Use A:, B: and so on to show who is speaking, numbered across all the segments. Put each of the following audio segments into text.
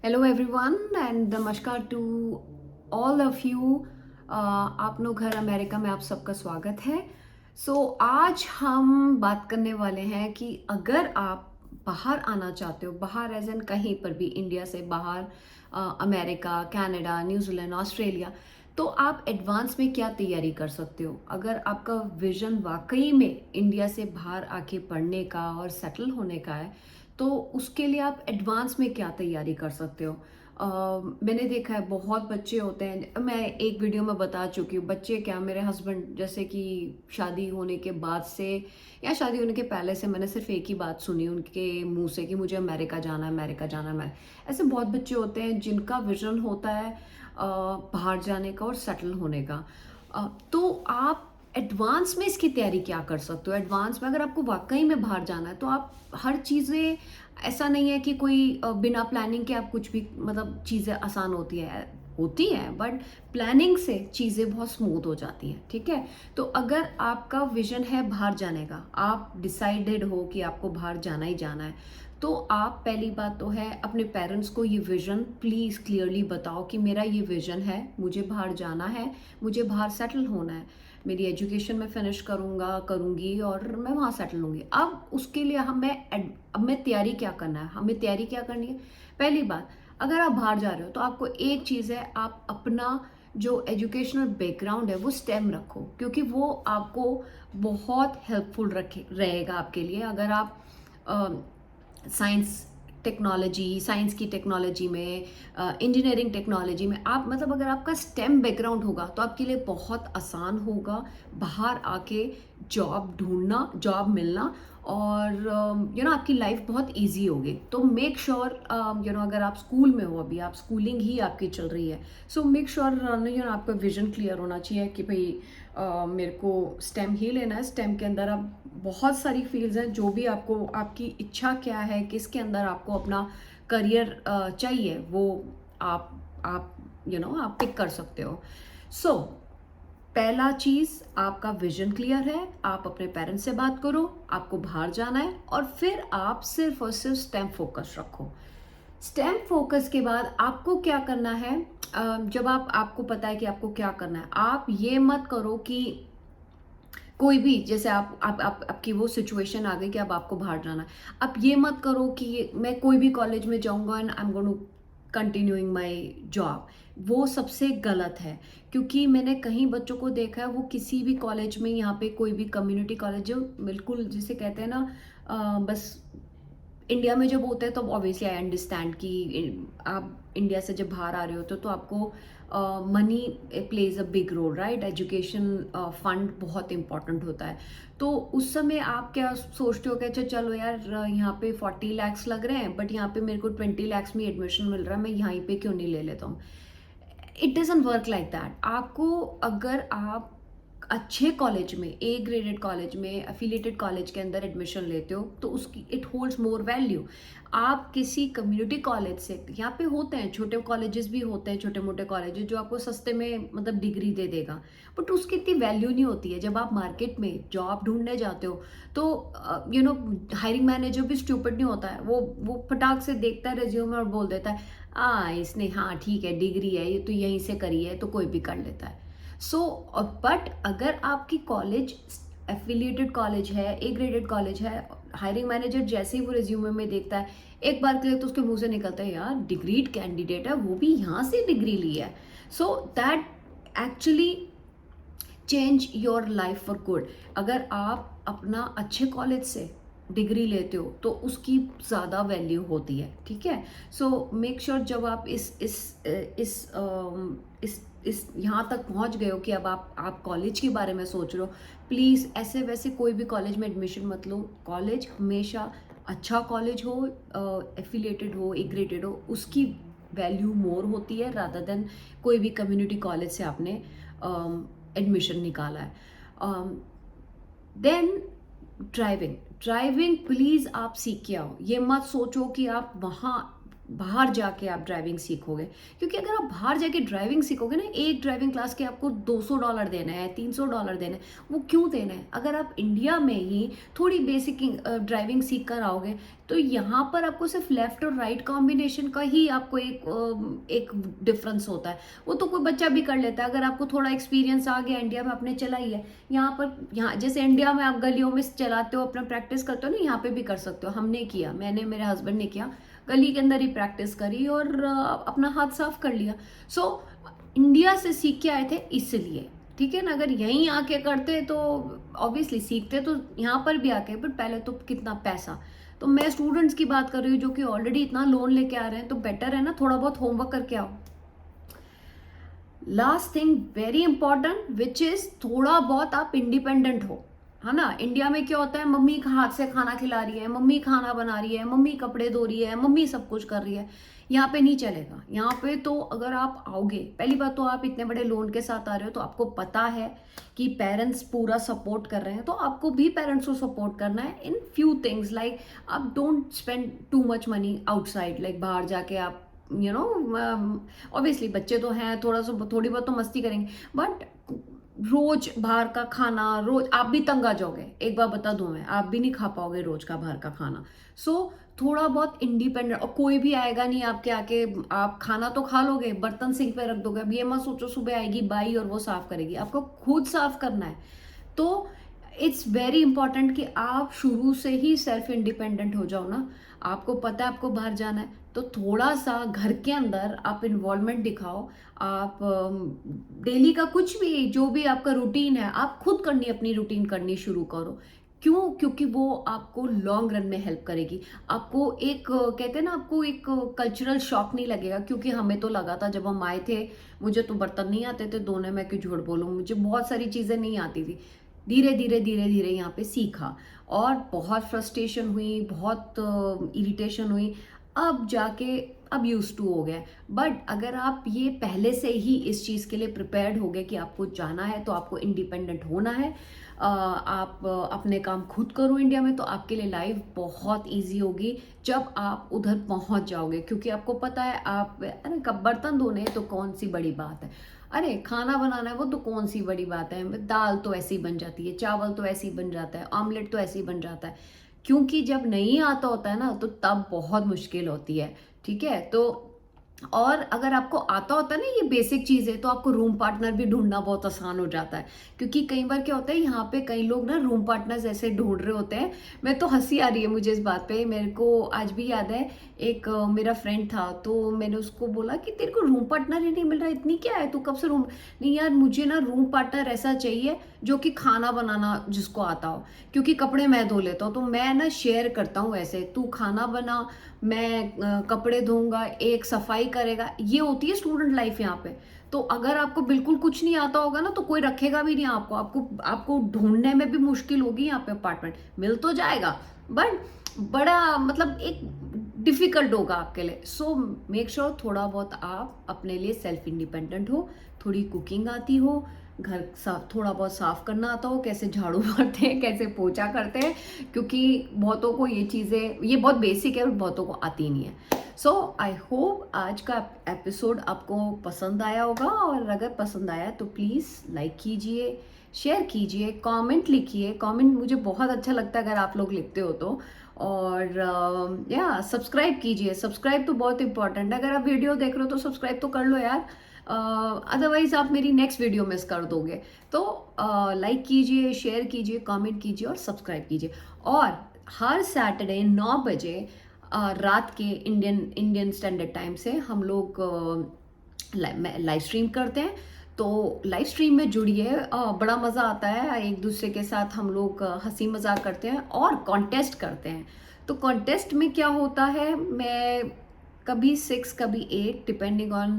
A: Hello everyone and नमस्कार to all of you. आप लोग घर अमेरिका में आप सबका स्वागत है। आज हम बात करने वाले हैं कि अगर आप बाहर आना चाहते हो, बाहर एज एन कहीं पर भी, इंडिया से बाहर, अमेरिका, कनाडा, न्यूजीलैंड, ऑस्ट्रेलिया, तो आप एडवांस में क्या तैयारी कर सकते हो। अगर आपका विजन वाकई में इंडिया से बाहर आके पढ़ने का और सेटल होने का है, तो उसके लिए आप एडवांस में क्या तैयारी कर सकते हो। मैंने देखा है बहुत बच्चे होते हैं, मैं एक वीडियो में बता चुकी हूँ, बच्चे क्या, मेरे हस्बैंड जैसे कि शादी होने के बाद से या शादी होने के पहले से मैंने सिर्फ एक ही बात सुनी उनके मुंह से कि मुझे अमेरिका जाना है, अमेरिका जाना है। मैं ऐसे बहुत बच्चे होते हैं जिनका विजन होता है बाहर जाने का और सेटल होने का। तो आप एडवांस में इसकी तैयारी क्या कर सकते हो। एडवांस में अगर आपको वाकई में बाहर जाना है तो आप हर चीज़ें, ऐसा नहीं है कि कोई बिना प्लानिंग के आप कुछ भी, मतलब चीज़ें आसान होती हैं, बट प्लानिंग से चीज़ें बहुत स्मूथ हो जाती हैं। ठीक है, तो अगर आपका विजन है बाहर जाने का, आप डिसाइडेड हो कि आपको बाहर जाना ही जाना है, तो आप पहली बात तो है अपने पेरेंट्स को ये विजन प्लीज़ क्लियरली बताओ कि मेरा ये विजन है, मुझे बाहर जाना है, मुझे बाहर सेटल होना है, मेरी एजुकेशन में फिनिश करूँगी और मैं वहाँ सेटल होंगी। अब उसके लिए अब मैं तैयारी क्या करना है, हमें तैयारी क्या करनी है। पहली बात, अगर आप बाहर जा रहे हो तो आपको एक चीज़ है, आप अपना जो एजुकेशनल बैकग्राउंड है वो स्टेम रखो, क्योंकि वो आपको बहुत हेल्पफुल रखे रहेगा आपके लिए। अगर आप साइंस की टेक्नोलॉजी में, इंजीनियरिंग टेक्नोलॉजी में आप, मतलब अगर आपका स्टेम बैकग्राउंड होगा तो आपके लिए बहुत आसान होगा बाहर आके जॉब ढूंढना, जॉब मिलना, और आपकी लाइफ बहुत इजी होगी। तो मेक श्योर, अगर आप स्कूल में हो, अभी आप स्कूलिंग ही आपकी चल रही है, सो मेक श्योर आपका विजन क्लियर होना चाहिए कि भाई मेरे को स्टेम ही लेना है। स्टेम के अंदर आप बहुत सारी फील्ड्स हैं, जो भी आपको, आपकी इच्छा क्या है, किसके अंदर आपको अपना करियर चाहिए, वो आप आप पिक कर सकते हो। सो पहला चीज, आपका विजन क्लियर है, आप अपने पेरेंट्स से बात करो, आपको बाहर जाना है, और फिर आप सिर्फ और सिर्फ स्टेम फोकस रखो। स्टेम फोकस के बाद आपको क्या करना है, जब आपको पता है कि आपको क्या करना है, आप ये मत करो कि कोई भी, जैसे आपकी वो सिचुएशन आ गई कि अब आपको बाहर जाना है, आप ये मत करो कि मैं कोई भी कॉलेज में जाऊंगा and I am going to continuing my job. वो सबसे गलत है, क्योंकि मैंने कहीं बच्चों को देखा है, वो किसी भी कॉलेज में, यहाँ पे कोई भी कम्युनिटी कॉलेज जो बिल्कुल जिसे कहते हैं ना, बस इंडिया में जब होता है तो ऑब्वियसली आई अंडरस्टैंड कि आप इंडिया से जब बाहर आ रहे होते हो तो आपको money plays a big role, right. Education fund बहुत इंपॉर्टेंट होता है। तो उस समय आप क्या सोचते हो कि अच्छा चलो यार, यहाँ पे 40 lakhs लग रहे हैं, बट यहाँ पे मेरे को 20 lakhs में एडमिशन मिल रहा है, मैं यहाँ पे क्यों नहीं ले लेता हूँ। It doesn't work like that. आपको, अगर आप अच्छे कॉलेज में, ए ग्रेडेड कॉलेज में, एफिलिएटेड कॉलेज के अंदर एडमिशन लेते हो, तो उसकी इट होल्ड्स मोर वैल्यू। आप किसी कम्युनिटी कॉलेज से, यहाँ पे होते हैं छोटे कॉलेजेस भी होते हैं, छोटे मोटे कॉलेजेस जो आपको सस्ते में मतलब डिग्री दे देगा, बट उसकी इतनी वैल्यू नहीं होती है। जब आप मार्केट में जॉब ढूंढने जाते हो तो हायरिंग मैनेजर भी स्टूपिड नहीं होता है, वो फटाक से देखता है रेज्यूमे और बोल देता है इसने, हाँ ठीक है डिग्री है, ये तो यहीं से करी है, तो कोई भी कर लेता है। सो बट अगर आपकी कॉलेज एफिलिएटेड कॉलेज है, ए ग्रेडेड कॉलेज है, हायरिंग मैनेजर जैसे ही वो रिज्यूमे में देखता है, एक बार के लिए तो उसके मुंह से निकलता है यार डिग्रीड कैंडिडेट है, वो भी यहाँ से डिग्री ली है। So that actually change your life for good. अगर आप अपना अच्छे कॉलेज से डिग्री लेते हो तो उसकी ज़्यादा वैल्यू होती है। ठीक है, सो मेक श्योर जब आप इस यहाँ तक पहुँच गए हो कि अब आप कॉलेज के बारे में सोच रहे हो, प्लीज़ ऐसे वैसे कोई भी कॉलेज में एडमिशन मत लो। कॉलेज हमेशा अच्छा कॉलेज हो, एफिलिएटेड हो, ए ग्रेडेड हो, उसकी वैल्यू मोर होती है रादर देन कोई भी कम्युनिटी कॉलेज से आपने एडमिशन निकाला है। देन ड्राइविंग, ड्राइविंग प्लीज़ आप सीख के आओ। ये मत सोचो कि आप वहाँ बाहर जाके आप ड्राइविंग सीखोगे, क्योंकि अगर आप बाहर जाके ड्राइविंग सीखोगे ना, एक ड्राइविंग क्लास के आपको $200 देना है, $300 देना है, वो क्यों देना है। अगर आप इंडिया में ही थोड़ी बेसिक ड्राइविंग सीख कर आओगे, तो यहाँ पर आपको सिर्फ लेफ्ट और राइट कॉम्बिनेशन का ही आपको एक डिफरेंस होता है। वो तो कोई बच्चा भी कर लेता है, अगर आपको थोड़ा एक्सपीरियंस आ गया, इंडिया में आपने चलाई है। यहाँ जैसे इंडिया में आप गलियों में चलाते हो, अपना प्रैक्टिस करते हो ना, यहाँ पे भी कर सकते हो। हमने किया, मैंने, मेरे हस्बैंड ने किया, गली के अंदर ही प्रैक्टिस करी और अपना हाथ साफ कर लिया। सो इंडिया से सीख के आए थे इसलिए, ठीक है ना। अगर यहीं आके करते तो ऑब्वियसली सीखते तो यहाँ पर भी आके, बट पहले तो कितना पैसा। तो मैं स्टूडेंट्स की बात कर रही हूँ जो कि ऑलरेडी इतना लोन लेके आ रहे हैं, तो बेटर है ना थोड़ा बहुत होमवर्क करके आओ। Last thing very important which is, थोड़ा बहुत आप इंडिपेंडेंट हो, है ना। इंडिया में क्या होता है, मम्मी हाथ से खाना खिला रही है, मम्मी खाना बना रही है, मम्मी कपड़े धो रही है, मम्मी सब कुछ कर रही है। यहाँ पे नहीं चलेगा। यहाँ पे तो अगर आप आओगे, पहली बात तो आप इतने बड़े लोन के साथ आ रहे हो, तो आपको पता है कि पेरेंट्स पूरा सपोर्ट कर रहे हैं, तो आपको भी पेरेंट्स को सपोर्ट करना है इन फ्यू थिंग्स। लाइक आप don't spend too much money outside, like बाहर जाके आप ऑब्वियसली बच्चे तो हैं, थोड़ी बहुत तो मस्ती करेंगे, बट रोज बाहर का खाना, रोज आप भी तंग आ जाओगे। एक बार बता दूं मैं, आप भी नहीं खा पाओगे रोज का बाहर का खाना। सो थोड़ा बहुत इंडिपेंडेंट, और कोई भी आएगा नहीं आपके आके, आप खाना तो खा लोगे, बर्तन सिंक पे रख दोगे। अब ये मत सोचो सुबह आएगी बाई और वो साफ करेगी, आपको खुद साफ करना है। तो इट्स वेरी इंपॉर्टेंट कि आप शुरू से ही सेल्फ इंडिपेंडेंट हो जाओ ना। आपको पता है आपको बाहर जाना है, तो थोड़ा सा घर के अंदर आप इन्वॉल्वमेंट दिखाओ। आप डेली का कुछ भी, जो भी आपका रूटीन है, आप खुद करनी, अपनी रूटीन करनी शुरू करो। क्यों? क्योंकि वो आपको लॉन्ग रन में हेल्प करेगी। आपको एक कहते हैं ना, आपको एक कल्चरल शॉक नहीं लगेगा, क्योंकि हमें तो लगा था जब हम आए थे। मुझे तो बर्तन नहीं आते थे धोने, मैं क्यों झूठ बोलूँ, मुझे बहुत सारी चीज़ें नहीं आती थी। धीरे धीरे धीरे धीरे यहाँ पे सीखा, और बहुत फ्रस्ट्रेशन हुई, बहुत इरिटेशन हुई, अब जाके अब यूज टू हो गया। बट अगर आप ये पहले से ही इस चीज़ के लिए प्रिपेयर्ड हो गए कि आपको जाना है, तो आपको इंडिपेंडेंट होना है, आप अपने काम खुद करो इंडिया में, तो आपके लिए लाइफ बहुत इजी होगी जब आप उधर पहुंच जाओगे। क्योंकि आपको पता है, आप अरे कब बर्तन धोने तो कौन सी बड़ी बात है, अरे खाना बनाना है वो तो कौन सी बड़ी बात है, दाल तो ऐसी बन जाती है, चावल तो ऐसे ही बन जाता है, ऑमलेट तो ऐसे ही बन जाता है। क्योंकि जब नहीं आता होता है ना, तो तब बहुत मुश्किल होती है, ठीक है। तो और अगर आपको आता होता है ना ये बेसिक चीज़ है, तो आपको रूम पार्टनर भी ढूंढना बहुत आसान हो जाता है। क्योंकि कई बार क्या होता है, यहाँ पे कई लोग ना रूम पार्टनर्स ऐसे ढूंढ रहे होते हैं। मैं तो हंसी आ रही है मुझे इस बात पे, मेरे को आज भी याद है, एक मेरा फ्रेंड था, तो मैंने उसको बोला कि तेरे को रूम पार्टनर ही नहीं मिल रहा, इतनी क्या है, तू कब से रूम। नहीं यार, मुझे ना रूम पार्टनर ऐसा चाहिए जो कि खाना बनाना जिसको आता हो, क्योंकि कपड़े मैं धो लेता हूँ, तो मैं ना शेयर करता हूँ ऐसे, तू खाना बना, मैं कपड़े धोऊंगा, एक सफाई करेगा। ये होती है स्टूडेंट लाइफ यहाँ पे। तो अगर आपको बिल्कुल कुछ नहीं आता होगा ना, तो कोई रखेगा भी नहीं आपको, आपको ढूंढने में भी मुश्किल होगी। यहाँ पे अपार्टमेंट मिल तो जाएगा, बट बड़ा मतलब एक डिफिकल्ट होगा आपके लिए। सो मेक श्योर थोड़ा बहुत आप अपने लिए सेल्फ इंडिपेंडेंट हो, थोड़ी कुकिंग आती हो, घर साफ, थोड़ा बहुत साफ करना आता हो, कैसे झाड़ू मारते हैं, कैसे पोछा करते हैं, क्योंकि बहुतों को ये चीज़ें, ये बहुत बेसिक है और बहुतों को आती नहीं है। सो आई होप आज का एपिसोड आपको पसंद आया होगा, और अगर पसंद आया तो प्लीज़ लाइक कीजिए, शेयर कीजिए, कमेंट लिखिए। कमेंट मुझे बहुत अच्छा लगता है अगर आप लोग लिखते हो तो। और या सब्सक्राइब कीजिए, सब्सक्राइब तो बहुत इंपॉर्टेंट है। अगर आप वीडियो देख रहे हो तो सब्सक्राइब तो कर लो यार, अदरवाइज आप मेरी नेक्स्ट वीडियो मिस कर दोगे। तो लाइक कीजिए, शेयर कीजिए, कमेंट कीजिए और सब्सक्राइब कीजिए। और हर सैटरडे 9 बजे रात के इंडियन स्टैंडर्ड टाइम से हम लोग लाइव स्ट्रीम करते हैं। तो लाइव स्ट्रीम में जुड़िए, बड़ा मज़ा आता है। एक दूसरे के साथ हम लोग हंसी मजाक करते हैं और कॉन्टेस्ट करते हैं। तो कॉन्टेस्ट में क्या होता है, मैं कभी 6 कभी 8 डिपेंडिंग ऑन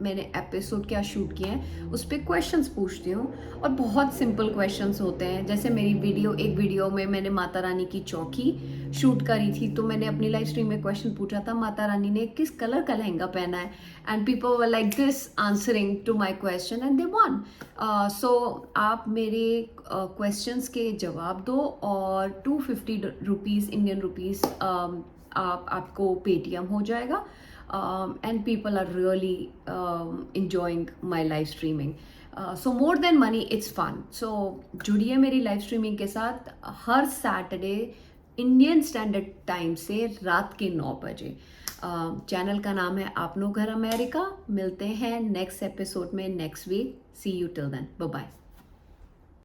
A: मैंने एपिसोड क्या शूट किए हैं उस पर क्वेश्चंस पूछती हूँ। और बहुत सिंपल क्वेश्चंस होते हैं, जैसे मेरी एक वीडियो में मैंने माता रानी की चौकी शूट करी थी, तो मैंने अपनी लाइव स्ट्रीम में क्वेश्चन पूछा था, माता रानी ने किस कलर का लहंगा पहना है, and people were like this answering to my question and they won. So आप मेरे क्वेश्चंस के जवाब दो, और 250 रुपीज़ इंडियन रुपीज़ आपको पेटीएम हो जाएगा। And people are really enjoying my live streaming. So more than money, it's fun. So जुड़िए मेरी लाइव स्ट्रीमिंग के साथ। हर सैटरडे इंडियन स्टैंडर्ड टाइम से रात के 9 बजे। चैनल का नाम है आपनो घर अमेरिका। मिलते हैं नेक्स्ट एपिसोड में next week. See you till then, bye bye.